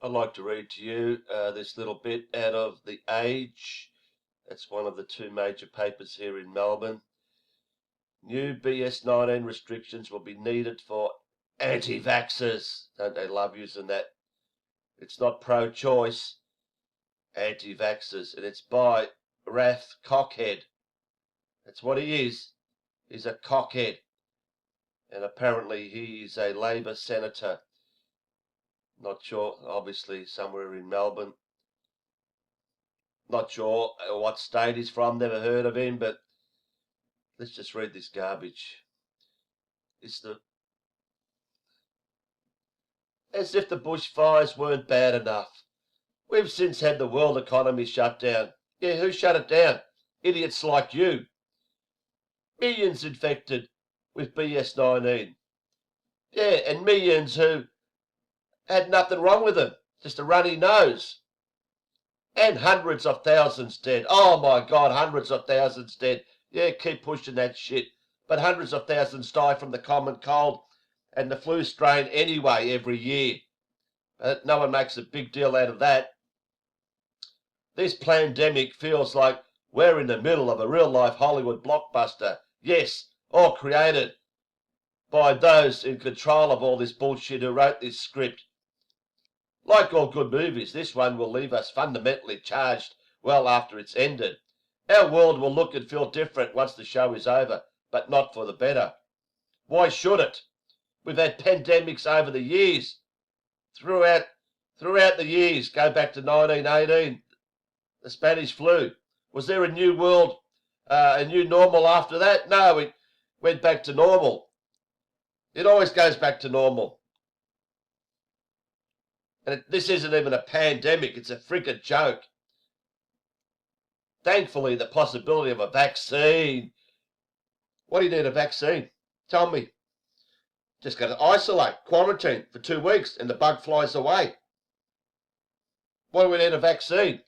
I'd like to read to you this little bit out of The Age. That's one of the two major papers here in Melbourne. New BS19 restrictions will be needed for anti-vaxxers. Don't they love using that? It's not pro-choice, anti-vaxxers. And it's by Rath Cockhead. That's what he is. He's a cockhead. And apparently he's a Labor senator. Not sure, obviously somewhere in Melbourne. Not sure what state he's from, never heard of him, but let's just read this garbage. As if the bushfires weren't bad enough. We've since had the world economy shut down. Yeah, who shut it down? Idiots like you. Millions infected with BS19. Yeah, and millions who had nothing wrong with them, just a runny nose. And hundreds of thousands dead. Oh my God, hundreds of thousands dead. Yeah, keep pushing that shit. But hundreds of thousands die from the common cold and the flu strain anyway every year. But no one makes a big deal out of that. This pandemic feels like we're in the middle of a real-life Hollywood blockbuster. Yes, all created by those in control of all this bullshit who wrote this script. Like all good movies, this one will leave us fundamentally charged well after it's ended. Our world will look and feel different once the show is over, but not for the better. Why should it? We've had pandemics over the years. Throughout the years, go back to 1918, the Spanish flu. Was there a new world, a new normal after that? No, it went back to normal. It always goes back to normal. And this isn't even a pandemic, it's a freaking joke. Thankfully, the possibility of a vaccine. What do you need a vaccine? Tell me. Just got to isolate, quarantine for 2 weeks, and the bug flies away. Why do we need a vaccine?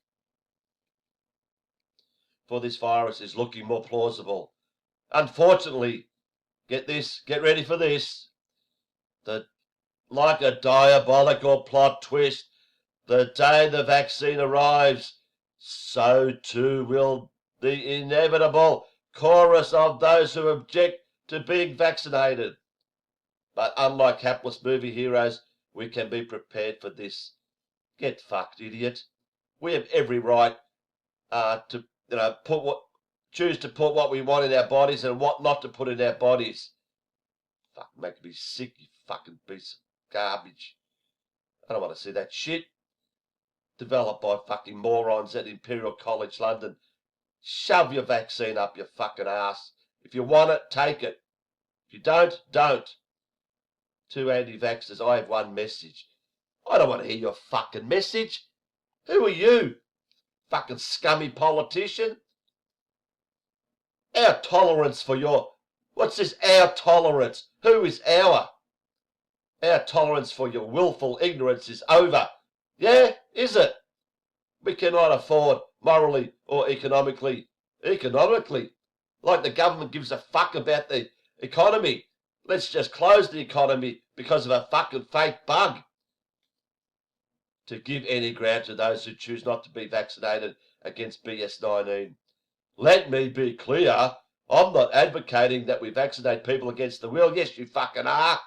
For this virus is looking more plausible. Unfortunately, get ready for this. Like a diabolical plot twist, the day the vaccine arrives, so too will the inevitable chorus of those who object to being vaccinated. But unlike hapless movie heroes, we can be prepared for this. Get fucked, idiot. We have every right to choose to put what we want in our bodies and what not to put in our bodies. Fuck, make me sick, you fucking piece of garbage. I don't want to see that shit. Developed by fucking morons at Imperial College London. Shove your vaccine up your fucking ass. If you want it, take it. If you don't, don't. To anti-vaxxers, I have one message. I don't want to hear your fucking message. Who are you? Fucking scummy politician? Our tolerance for your... What's this, our tolerance? Who is our? Our tolerance for your willful ignorance is over. Yeah, is it? We cannot afford morally or economically, like the government gives a fuck about the economy. Let's just close the economy because of a fucking fake bug. To give any ground to those who choose not to be vaccinated against BS19. Let me be clear, I'm not advocating that we vaccinate people against the will. Yes, you fucking are.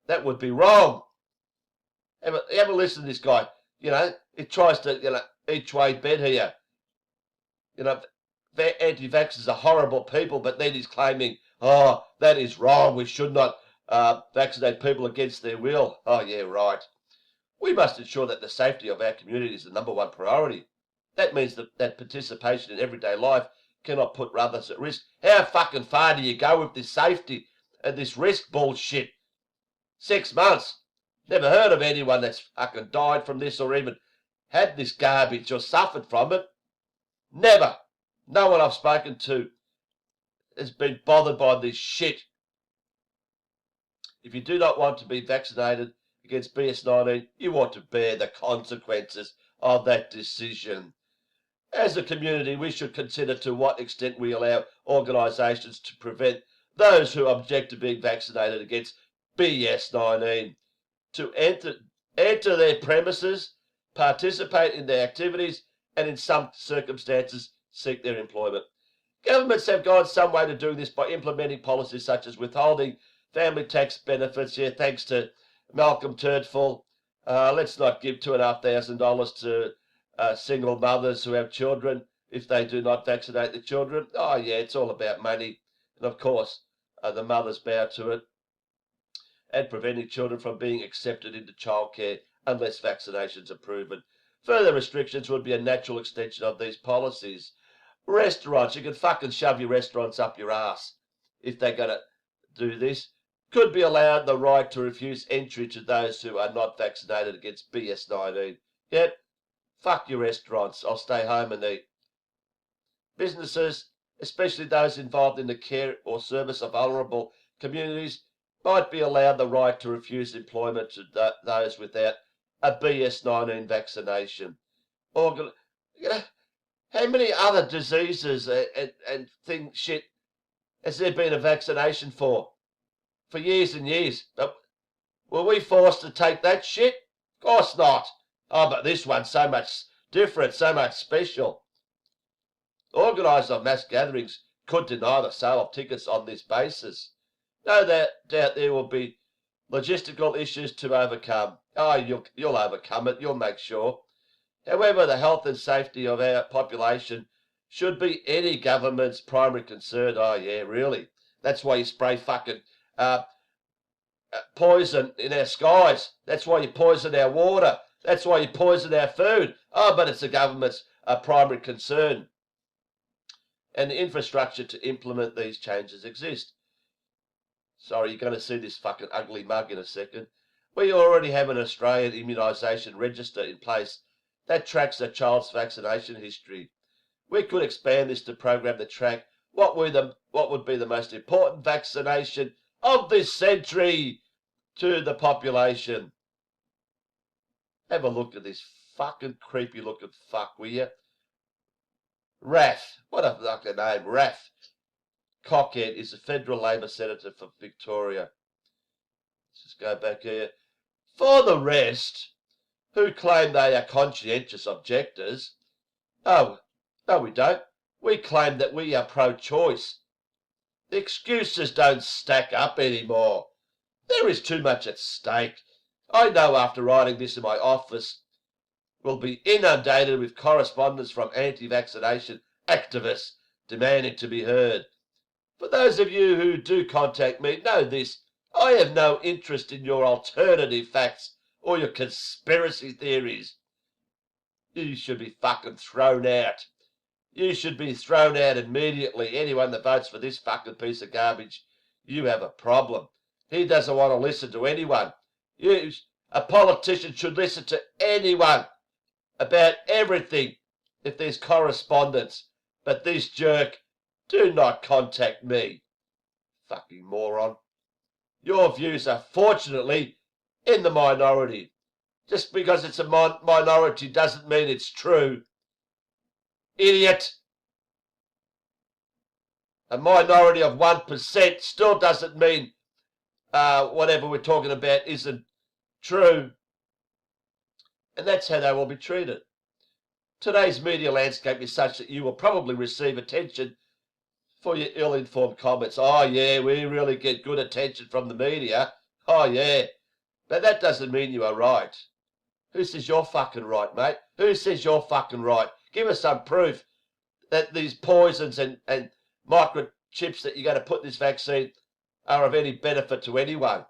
That would be wrong. Ever listen to this guy? It tries to, each way bet here. Anti-vaxxers are horrible people, but then he's claiming, oh, that is wrong. We should not vaccinate people against their will. Oh, yeah, right. We must ensure that the safety of our community is the #1 priority. That means that participation in everyday life cannot put others at risk. How fucking far do you go with this safety and this risk bullshit? 6 months. Never heard of anyone that's fucking died from this or even had this garbage or suffered from it. Never. No one I've spoken to has been bothered by this shit. If you do not want to be vaccinated against BS19, you want to bear the consequences of that decision. As a community, we should consider to what extent we allow organisations to prevent those who object to being vaccinated against BS19 to enter enter their premises, participate in their activities, and in some circumstances seek their employment. Governments have gone some way to do this by implementing policies such as withholding family tax benefits. Yeah, thanks to Malcolm Turdful. Let's not give $2,500 to single mothers who have children if they do not vaccinate the children. Oh, yeah, it's all about money. And of course, the mothers bow to it. And preventing children from being accepted into childcare unless vaccinations are proven. Further restrictions would be a natural extension of these policies. Restaurants, you can fucking shove your restaurants up your ass if they're going to do this. Could be allowed the right to refuse entry to those who are not vaccinated against BS19. Yep, fuck your restaurants. I'll stay home and eat. Businesses, especially those involved in the care or service of vulnerable communities, might be allowed the right to refuse employment to those without a BS19 vaccination. Or, how many other diseases and shit has there been a vaccination for years and years? Were we forced to take that shit? Of course not. Oh, but this one's so much different, so much special. Organisers of mass gatherings could deny the sale of tickets on this basis. No doubt there will be logistical issues to overcome. Oh, you'll overcome it. You'll make sure. However, the health and safety of our population should be any government's primary concern. Oh, yeah, really. That's why you spray fucking poison in our skies. That's why you poison our water. That's why you poison our food. Oh, but it's the government's primary concern. And the infrastructure to implement these changes exist. Sorry, you're going to see this fucking ugly mug in a second. We already have an Australian immunisation register in place that tracks a child's vaccination history. We could expand this to program to track what would be the most important vaccination of this century to the population. Have a look at this fucking creepy looking fuck, will you? Raff. What a fucking name, Raff. Cockhead is a federal Labor senator for Victoria. Let's just go back here. For the rest, who claim they are conscientious objectors. Oh, no we don't. We claim that we are pro-choice. The excuses don't stack up anymore. There is too much at stake. I know after writing this in my office, we'll be inundated with correspondence from anti-vaccination activists demanding to be heard. For those of you who do contact me, know this. I have no interest in your alternative facts or your conspiracy theories. You should be fucking thrown out. You should be thrown out immediately. Anyone that votes for this fucking piece of garbage, you have a problem. He doesn't want to listen to anyone. A politician should listen to anyone about everything if there's correspondence. But this jerk, do not contact me. Fucking moron. Your views are fortunately in the minority. Just because it's a minority doesn't mean it's true. Idiot. A minority of 1% still doesn't mean whatever we're talking about isn't true. And that's how they will be treated. Today's media landscape is such that you will probably receive attention for your ill-informed comments. Oh, yeah, we really get good attention from the media. Oh, yeah. But that doesn't mean you are right. Who says you're fucking right, mate? Who says you're fucking right? Give us some proof that these poisons and microchips that you're going to put in this vaccine are of any benefit to anyone.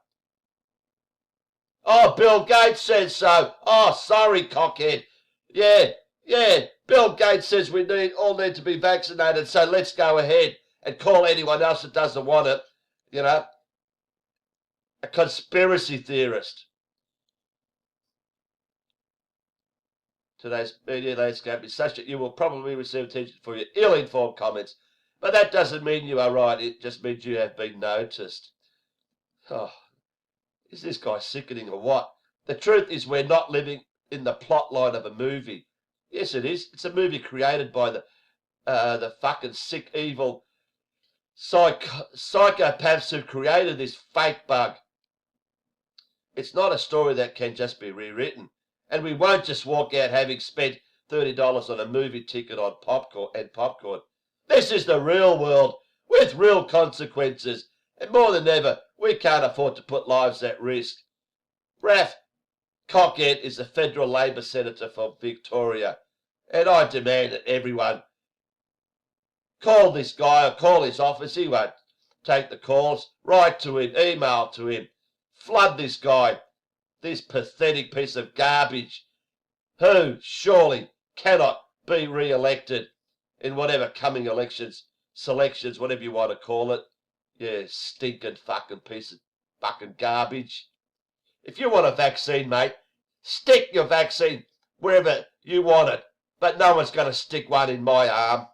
Oh, Bill Gates says so. Oh, sorry, cockhead. Yeah, Bill Gates says we all need to be vaccinated, so let's go ahead and call anyone else that doesn't want it, a conspiracy theorist. Today's media landscape is such that you will probably receive attention for your ill-informed comments, but that doesn't mean you are right. It just means you have been noticed. Oh, is this guy sickening or what? The truth is we're not living in the plot line of a movie. Yes, it is. It's a movie created by the fucking sick, evil psychopaths who created this fake bug. It's not a story that can just be rewritten. And we won't just walk out having spent $30 on a movie ticket on popcorn. This is the real world with real consequences. And more than ever, we can't afford to put lives at risk. Raph Cockett is a federal Labor senator from Victoria. And I demand that everyone call this guy or call his office. He won't take the calls. Write to him, email to him. Flood this guy, this pathetic piece of garbage, who surely cannot be re-elected in whatever coming selections, whatever you want to call it. Yeah, stinking fucking piece of fucking garbage. If you want a vaccine, mate, stick your vaccine wherever you want it. But no one's going to stick one in my arm.